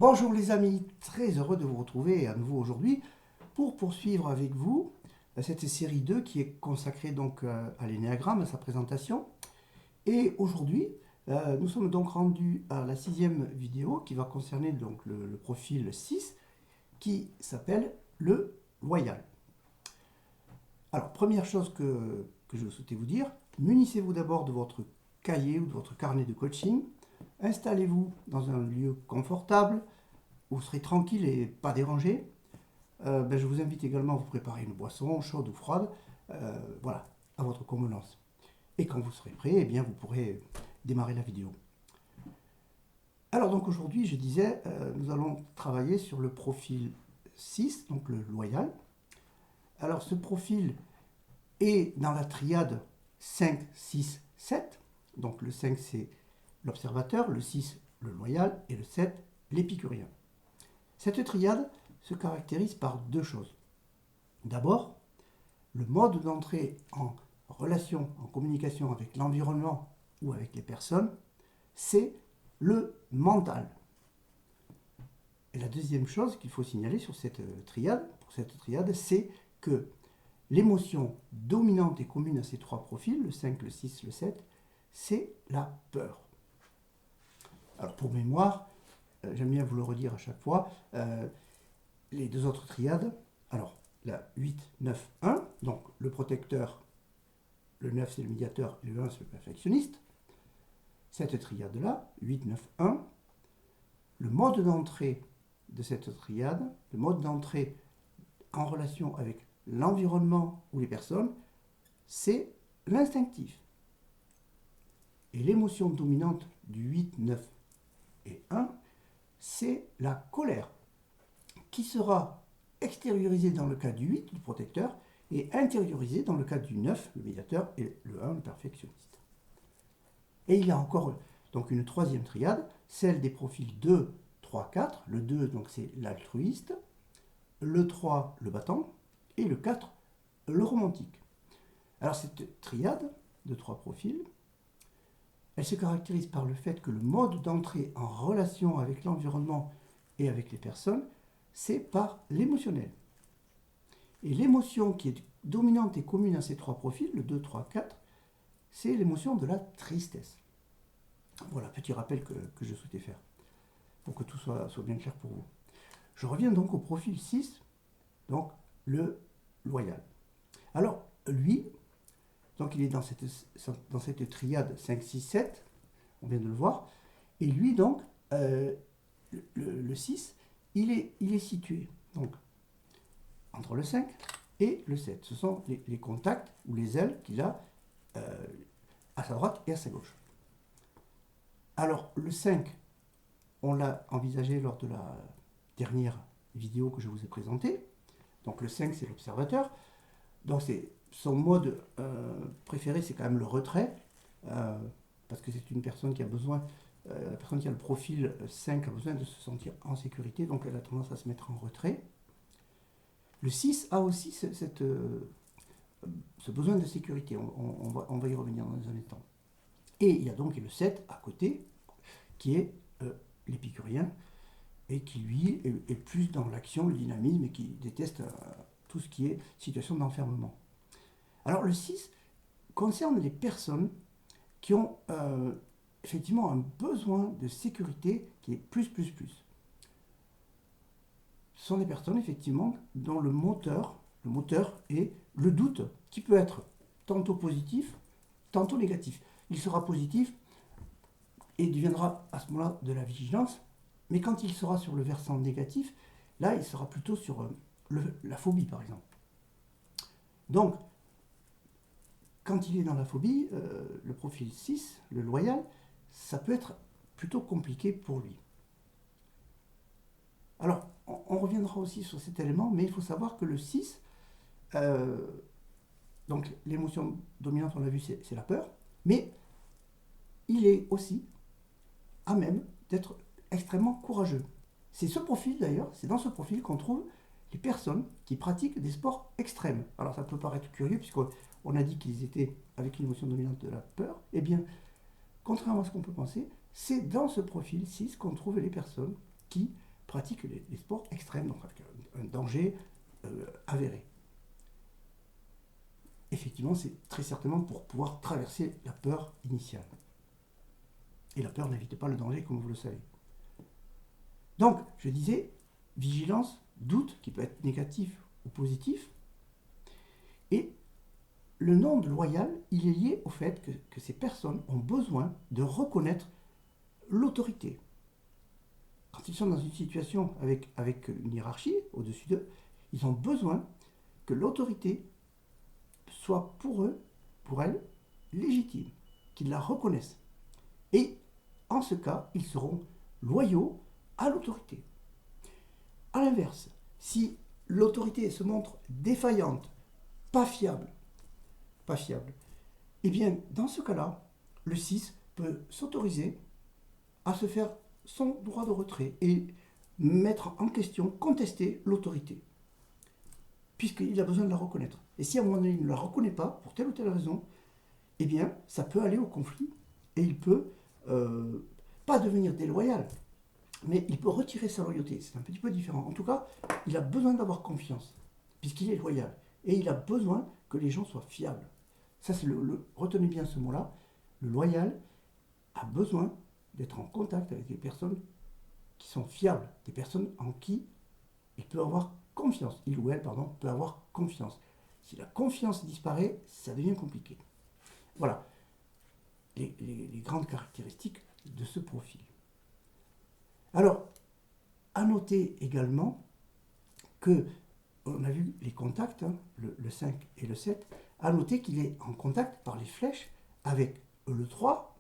Bonjour les amis, très heureux de vous retrouver à nouveau aujourd'hui pour poursuivre avec vous cette série 2 qui est consacrée donc à l'énéagramme, à sa présentation. Et aujourd'hui, nous sommes donc rendus à la 6e vidéo qui va concerner donc le profil 6 qui s'appelle le loyal. Alors, première chose que je souhaitais vous dire, munissez-vous d'abord de votre cahier ou de votre carnet de coaching, installez-vous dans un lieu confortable, où vous serez tranquille et pas dérangé. Je vous invite également à vous préparer une boisson, chaude ou froide, voilà, à votre convenance. Et quand vous serez prêt, eh bien, vous pourrez démarrer la vidéo. Alors donc aujourd'hui, je disais, nous allons travailler sur le profil 6, donc le loyal. Alors ce profil est dans la triade 5, 6, 7. Donc le 5 c'est l'observateur, le 6 le loyal et le 7 l'épicurien. Cette triade se caractérise par deux choses. D'abord, le mode d'entrée en relation, en communication avec l'environnement ou avec les personnes, c'est le mental. Et la deuxième chose qu'il faut signaler sur cette triade, c'est que l'émotion dominante et commune à ces trois profils, le 5, le 6, le 7, c'est la peur. Alors pour mémoire, j'aime bien vous le redire à chaque fois, les deux autres triades, alors la 8, 9, 1, donc le protecteur, le 9 c'est le médiateur, et le 1 c'est le perfectionniste. Cette triade-là, 8, 9, 1, le mode d'entrée de cette triade, le mode d'entrée en relation avec l'environnement ou les personnes, c'est l'instinctif. Et l'émotion dominante du 8, 9 et 1, c'est la colère, qui sera extériorisée dans le cas du 8, le protecteur, et intériorisée dans le cas du 9, le médiateur, et le 1, le perfectionniste. Et il y a encore donc une troisième triade, celle des profils 2, 3, 4. Le 2, donc c'est l'altruiste, le 3, le battant, et le 4, le romantique. Alors cette triade de trois profils, elle se caractérise par le fait que le mode d'entrée en relation avec l'environnement et avec les personnes, c'est par l'émotionnel. Et l'émotion qui est dominante et commune à ces trois profils, le 2, 3, 4, c'est l'émotion de la tristesse. Voilà, petit rappel que je souhaitais faire, pour que tout soit bien clair pour vous. Je reviens donc au profil 6, donc le loyal. Alors, lui, donc il est dans cette triade 5, 6, 7, on vient de le voir, et lui donc, le 6, il est situé donc entre le 5 et le 7. Ce sont les contacts ou les ailes qu'il a à sa droite et à sa gauche. Alors, le 5, on l'a envisagé lors de la dernière vidéo que je vous ai présentée. Donc, le 5, c'est l'observateur. Donc, son mode préféré, c'est quand même le retrait, parce que c'est une personne qui a besoin, la personne qui a le profil 5 a besoin de se sentir en sécurité, donc elle a tendance à se mettre en retrait. Le 6 a aussi ce besoin de sécurité, on va y revenir dans un instant. Et il y a donc le 7 à côté, qui est l'épicurien, et qui lui est plus dans l'action, le dynamisme, et qui déteste tout ce qui est situation d'enfermement. Alors le 6 concerne les personnes qui ont effectivement un besoin de sécurité qui est plus. Ce sont des personnes effectivement dont le moteur est le doute, qui peut être tantôt positif, tantôt négatif. Il sera positif et deviendra à ce moment-là de la vigilance, mais quand il sera sur le versant négatif, là il sera plutôt sur la phobie par exemple. Donc, quand il est dans la phobie, le profil 6, le loyal, ça peut être plutôt compliqué pour lui. Alors, on reviendra aussi sur cet élément, mais il faut savoir que le 6, donc l'émotion dominante, on l'a vu, c'est la peur, mais il est aussi à même d'être extrêmement courageux. C'est ce profil d'ailleurs, c'est dans ce profil qu'on trouve les personnes qui pratiquent des sports extrêmes. Alors ça peut paraître curieux, puisqu'on a dit qu'ils étaient avec une émotion dominante de la peur. Eh bien, contrairement à ce qu'on peut penser, c'est dans ce profil 6 qu'on trouve les personnes qui pratique les sports extrêmes, donc avec un danger avéré. Effectivement, c'est très certainement pour pouvoir traverser la peur initiale. Et la peur n'évite pas le danger, comme vous le savez. Donc, je disais, vigilance, doute, qui peut être négatif ou positif. Et le nom de loyal, il est lié au fait que ces personnes ont besoin de reconnaître l'autorité. Quand ils sont dans une situation avec une hiérarchie au-dessus d'eux, ils ont besoin que l'autorité soit pour eux, pour elles, légitime, qu'ils la reconnaissent. Et en ce cas, ils seront loyaux à l'autorité. A l'inverse, si l'autorité se montre défaillante, pas fiable, eh bien, dans ce cas-là, le 6 peut s'autoriser à se faire son droit de retrait et mettre en question, contester l'autorité, puisqu'il a besoin de la reconnaître. Et si à un moment donné, il ne la reconnaît pas, pour telle ou telle raison, eh bien, ça peut aller au conflit, et il peut pas devenir déloyal, mais il peut retirer sa loyauté. C'est un petit peu différent. En tout cas, il a besoin d'avoir confiance, puisqu'il est loyal, et il a besoin que les gens soient fiables. Ça, c'est retenez bien ce mot-là. Le loyal a besoin d'être en contact avec des personnes qui sont fiables, des personnes en qui il peut avoir confiance. Il ou elle, pardon, peut avoir confiance. Si la confiance disparaît, ça devient compliqué. Voilà les grandes caractéristiques de ce profil. Alors, à noter également que, on a vu les contacts, hein, le 5 et le 7, à noter qu'il est en contact par les flèches avec le 3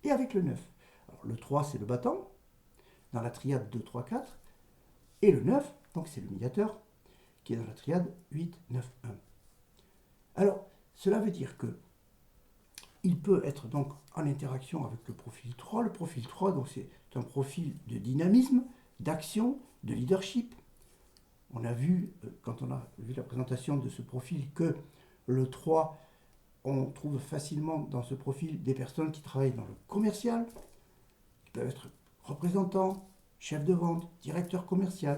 et avec le 9. Alors, le 3, c'est le battant, dans la triade 2, 3, 4, et le 9, donc c'est le médiateur, qui est dans la triade 8, 9, 1. Alors, cela veut dire que il peut être donc en interaction avec le profil 3. Le profil 3, donc c'est un profil de dynamisme, d'action, de leadership. On a vu, quand on a vu la présentation de ce profil, que le 3, on trouve facilement dans ce profil des personnes qui travaillent dans le commercial, qui peuvent être représentants, chefs de vente, directeurs commerciaux,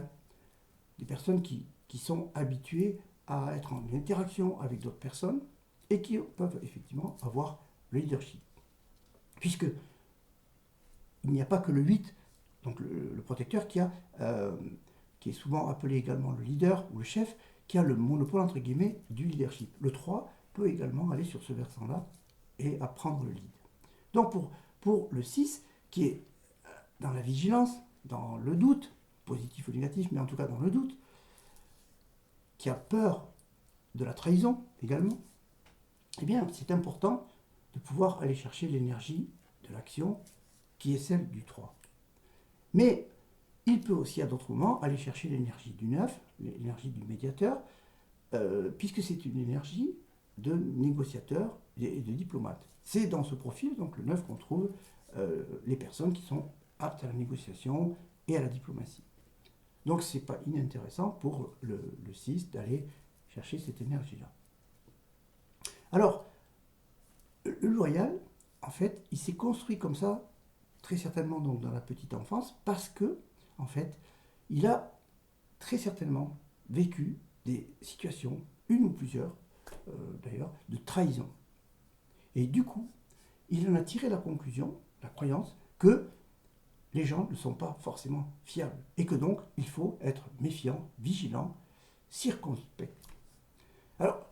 des personnes qui sont habituées à être en interaction avec d'autres personnes et qui peuvent effectivement avoir le leadership. Puisque il n'y a pas que le 8, donc le protecteur, qui est souvent appelé également le leader ou le chef, qui a le monopole entre guillemets du leadership. Le 3 peut également aller sur ce versant-là et apprendre le lead. Donc pour le 6, qui est dans la vigilance, dans le doute, positif ou négatif, mais en tout cas dans le doute, qui a peur de la trahison également, eh bien c'est important de pouvoir aller chercher l'énergie de l'action qui est celle du 3. Mais il peut aussi à d'autres moments aller chercher l'énergie du 9, l'énergie du médiateur, puisque c'est une énergie de négociateur et de diplomate. C'est dans ce profil, donc le 9, qu'on trouve les personnes qui sont aptes à la négociation et à la diplomatie. Donc ce n'est pas inintéressant pour le 6 d'aller chercher cette énergie-là. Alors, le loyal, en fait, il s'est construit comme ça, très certainement donc dans la petite enfance, parce que, en fait, il a très certainement vécu des situations, une ou plusieurs d'ailleurs, de trahison. Et du coup, il en a tiré la conclusion, la croyance, que les gens ne sont pas forcément fiables et que donc il faut être méfiant, vigilant, circonspect. Alors,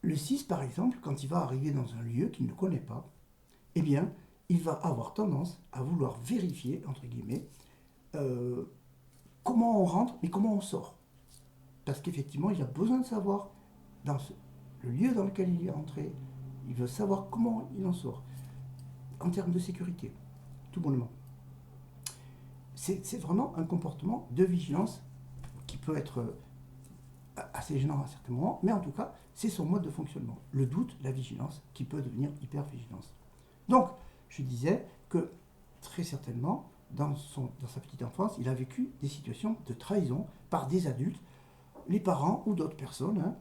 le 6, par exemple, quand il va arriver dans un lieu qu'il ne connaît pas, eh bien, il va avoir tendance à vouloir vérifier, entre guillemets, comment on rentre et comment on sort. Parce qu'effectivement, il a besoin de savoir, dans le lieu dans lequel il est entré, il veut savoir comment il en sort, en termes de sécurité, tout bonnement. C'est vraiment un comportement de vigilance qui peut être assez gênant à certains moments, mais en tout cas, c'est son mode de fonctionnement. Le doute, la vigilance, qui peut devenir hyper-vigilance. Donc, je disais que, très certainement, dans sa petite enfance, il a vécu des situations de trahison par des adultes, les parents ou d'autres personnes, hein,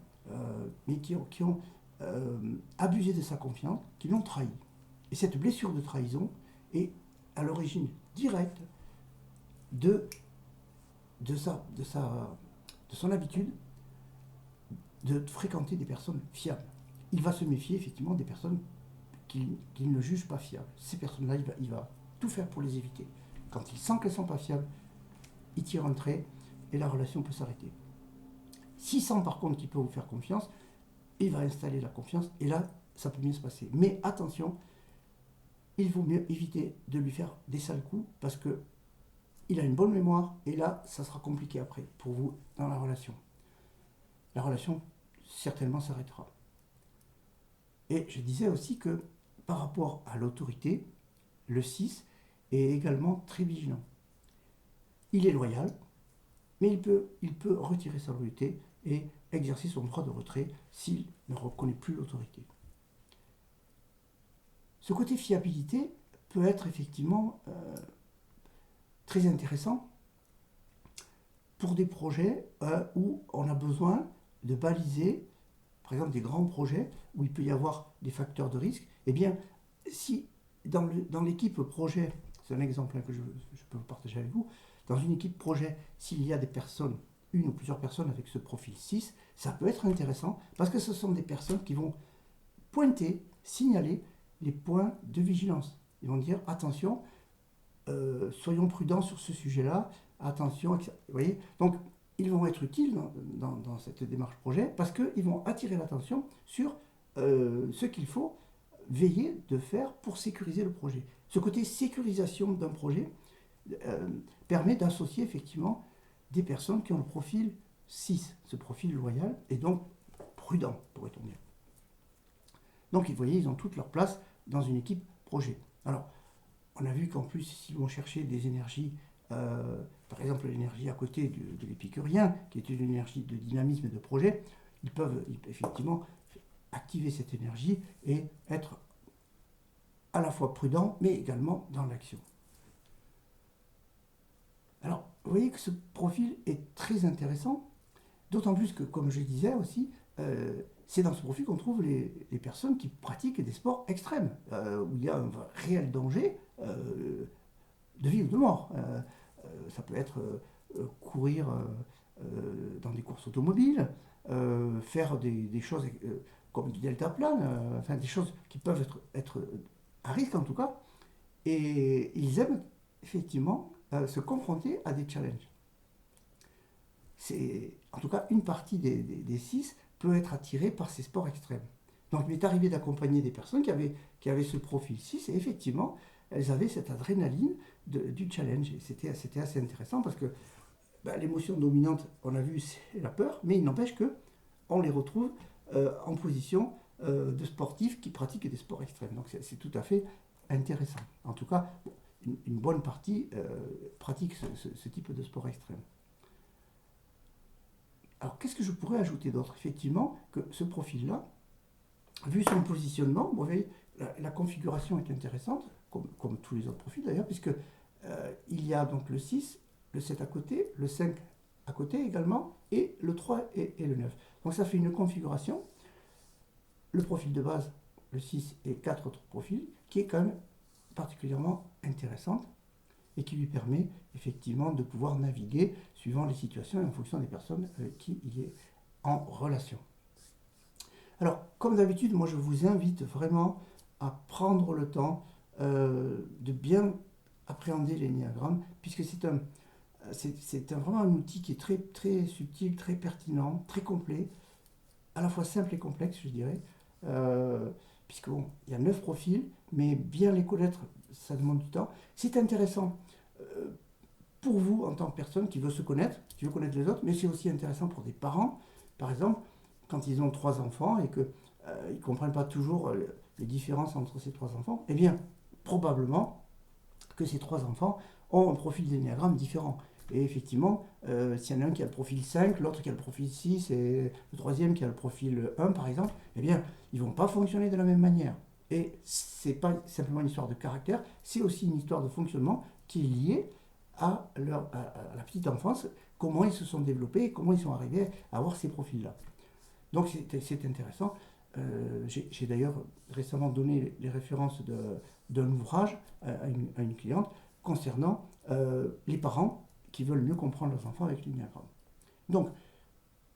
mais qui ont abusé de sa confiance, qui l'ont trahi. Et cette blessure de trahison est à l'origine directe de son habitude de fréquenter des personnes fiables. Il va se méfier effectivement des personnes qu'il ne juge pas fiables. Ces personnes-là, il va tout faire pour les éviter. Quand il sent qu'elles ne sont pas fiables, il tire un trait et la relation peut s'arrêter. S'il sent par contre qu'il peut vous faire confiance, il va installer la confiance et là, ça peut mieux se passer. Mais attention, il vaut mieux éviter de lui faire des sales coups parce que il a une bonne mémoire et là, ça sera compliqué après pour vous dans la relation. La relation certainement s'arrêtera. Et je disais aussi que par rapport à l'autorité, le 6 est également très vigilant. Il est loyal, mais il peut retirer sa loyauté et exercer son droit de retrait s'il ne reconnaît plus l'autorité. Ce côté fiabilité peut être effectivement très intéressant pour des projets où on a besoin de baliser, par exemple des grands projets où il peut y avoir des facteurs de risque. Eh bien, si dans l'équipe projet, c'est un exemple que je peux vous partager avec vous, dans une équipe projet, s'il y a des personnes, une ou plusieurs personnes avec ce profil 6, ça peut être intéressant parce que ce sont des personnes qui vont pointer, signaler les points de vigilance. Ils vont dire attention, soyons prudents sur ce sujet-là, attention, etc. Vous voyez. Donc, ils vont être utiles dans cette démarche projet parce qu'ils vont attirer l'attention sur ce qu'il faut veiller de faire pour sécuriser le projet. Ce côté sécurisation d'un projet permet d'associer effectivement des personnes qui ont le profil 6, ce profil loyal et donc prudent, pourrait-on dire. Donc, vous voyez, ils ont toute leur place dans une équipe projet. Alors, on a vu qu'en plus, s'ils vont chercher des énergies, par exemple l'énergie à côté de l'épicurien, qui est une énergie de dynamisme et de projet, ils peuvent effectivement activer cette énergie et être à la fois prudents, mais également dans l'action. Alors, vous voyez que ce profil est très intéressant, d'autant plus que, comme je disais aussi, c'est dans ce profil qu'on trouve les personnes qui pratiquent des sports extrêmes, où il y a un réel danger de vie ou de mort. Ça peut être courir dans des courses automobiles, faire des choses comme du deltaplane, enfin des choses qui peuvent être à risque en tout cas, et ils aiment effectivement se confronter à des challenges. C'est en tout cas une partie des 6 peut être attirée par ces sports extrêmes. Donc il m'est arrivé d'accompagner des personnes qui avaient ce profil 6 et effectivement elles avaient cette adrénaline du challenge et c'était assez intéressant parce que l'émotion dominante, on a vu, c'est la peur, mais il n'empêche que on les retrouve en position de sportifs qui pratiquent des sports extrêmes. Donc c'est tout à fait intéressant. En tout cas, une bonne partie pratique ce type de sport extrême. Alors qu'est-ce que je pourrais ajouter d'autre? Effectivement, que ce profil-là, vu son positionnement, vous voyez, la configuration est intéressante, comme tous les autres profils d'ailleurs, puisque il y a donc le 6, le 7 à côté, le 5 à côté également, et le 3 et le 9. Donc ça fait une configuration, le profil de base, le 6 et 4 autres profils, qui est quand même particulièrement intéressante et qui lui permet effectivement de pouvoir naviguer suivant les situations et en fonction des personnes avec qui il est en relation. Alors, comme d'habitude, moi je vous invite vraiment à prendre le temps de bien appréhender l'énéagramme, puisque c'est vraiment un outil qui est très, très subtil, très pertinent, très complet, à la fois simple et complexe, je dirais, puisque bon, il y a 9 profils, mais bien les connaître, ça demande du temps. C'est intéressant pour vous en tant que personne qui veut se connaître, qui veut connaître les autres, mais c'est aussi intéressant pour des parents, par exemple, quand ils ont 3 enfants et qu'ils ne comprennent pas toujours les différences entre ces 3 enfants, eh bien, probablement que ces 3 enfants ont un profil d'énéagramme différent. Et effectivement, s'il y en a un qui a le profil 5, l'autre qui a le profil 6 et le troisième qui a le profil 1 par exemple, eh bien, ils ne vont pas fonctionner de la même manière. Et ce n'est pas simplement une histoire de caractère, c'est aussi une histoire de fonctionnement qui est liée à la petite enfance, comment ils se sont développés, comment ils sont arrivés à avoir ces profils-là. Donc c'est intéressant. J'ai d'ailleurs récemment donné les références d'un ouvrage à une cliente concernant les parents qui veulent mieux comprendre leurs enfants avec l'énéagramme. Donc,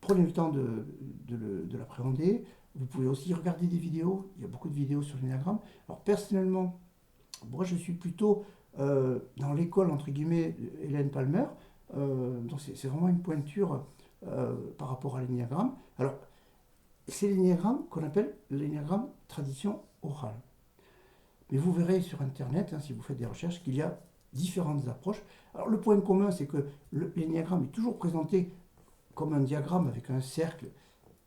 prenez le temps de l'appréhender. Vous pouvez aussi regarder des vidéos. Il y a beaucoup de vidéos sur l'énéagramme. Alors, personnellement, moi, je suis plutôt dans l'école, entre guillemets, Hélène Palmer. Donc, c'est vraiment une pointure par rapport à l'énéagramme. Alors, c'est l'énéagramme qu'on appelle l'énéagramme tradition orale. Mais vous verrez sur Internet, hein, si vous faites des recherches, qu'il y a différentes approches. Alors, le point commun, c'est que l'énéagramme est toujours présenté comme un diagramme avec un cercle,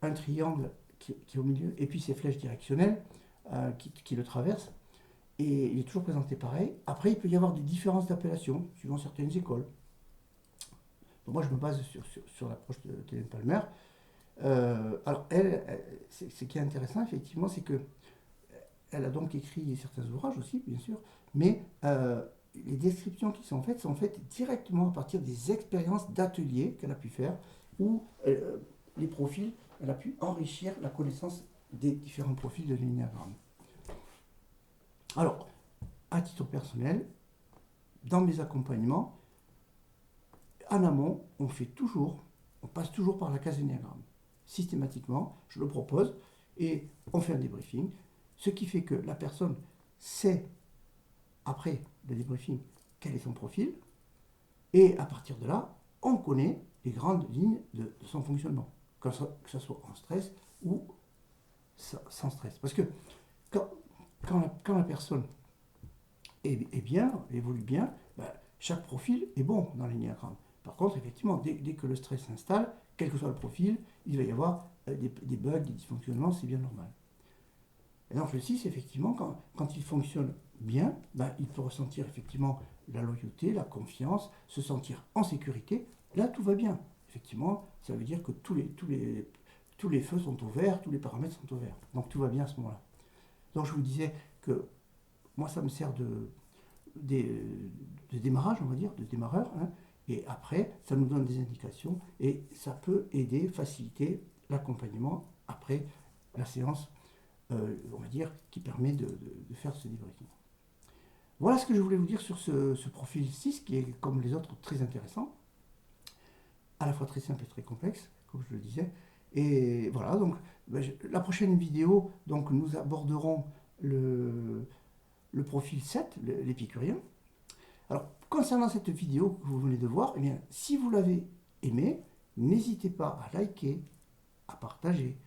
un triangle qui est au milieu, et puis ces flèches directionnelles qui le traversent. Et il est toujours présenté pareil. Après, il peut y avoir des différences d'appellation, suivant certaines écoles. Donc moi, je me base sur l'approche de Hélène Palmer. Alors, ce qui est intéressant, effectivement, c'est que elle a donc écrit certains ouvrages aussi, bien sûr, mais les descriptions qui sont faites directement à partir des expériences d'ateliers qu'elle a pu faire, où les profils, elle a pu enrichir la connaissance des différents profils de l'énéagramme. Alors, à titre personnel, dans mes accompagnements, en amont, on passe toujours par la case énéagramme. Systématiquement, je le propose et on fait un débriefing, ce qui fait que la personne sait, après le débriefing, quel est son profil, et à partir de là, on connaît les grandes lignes de son fonctionnement, que ce soit en stress ou sans stress. Parce que quand la personne est bien, évolue bien, chaque profil est bon dans l'énéagramme. Par contre, effectivement, dès que le stress s'installe, quel que soit le profil, il va y avoir des bugs, des dysfonctionnements, c'est bien normal. Et donc le 6, effectivement, quand il fonctionne bien, il peut ressentir effectivement la loyauté, la confiance, se sentir en sécurité. Là, tout va bien. Effectivement, ça veut dire que tous les feux sont au vert, tous les paramètres sont au vert. Donc tout va bien à ce moment-là. Donc je vous disais que moi, ça me sert de démarrage, on va dire, de démarreur. Hein, et après, ça nous donne des indications et ça peut aider, faciliter l'accompagnement après la séance, on va dire, qui permet de faire ce débriefing. Voilà ce que je voulais vous dire sur ce profil 6 qui est, comme les autres, très intéressant, à la fois très simple et très complexe, comme je le disais. Et voilà, donc la prochaine vidéo, donc, nous aborderons le profil 7, l'épicurien. Alors, concernant cette vidéo que vous venez de voir, eh bien, si vous l'avez aimée, n'hésitez pas à liker, à partager,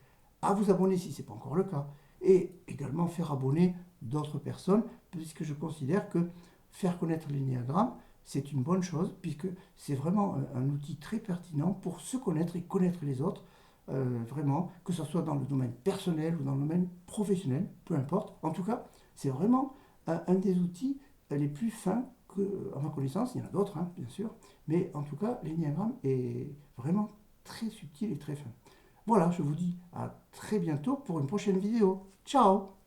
à vous abonner si ce n'est pas encore le cas, et également faire abonner d'autres personnes, puisque je considère que faire connaître l'énéagramme, c'est une bonne chose, puisque c'est vraiment un outil très pertinent pour se connaître et connaître les autres, vraiment, que ce soit dans le domaine personnel ou dans le domaine professionnel, peu importe. En tout cas, c'est vraiment un des outils les plus fins à ma connaissance. Il y en a d'autres, hein, bien sûr, mais en tout cas, l'énéagramme est vraiment très subtil et très fin. Voilà, je vous dis à très bientôt pour une prochaine vidéo. Ciao!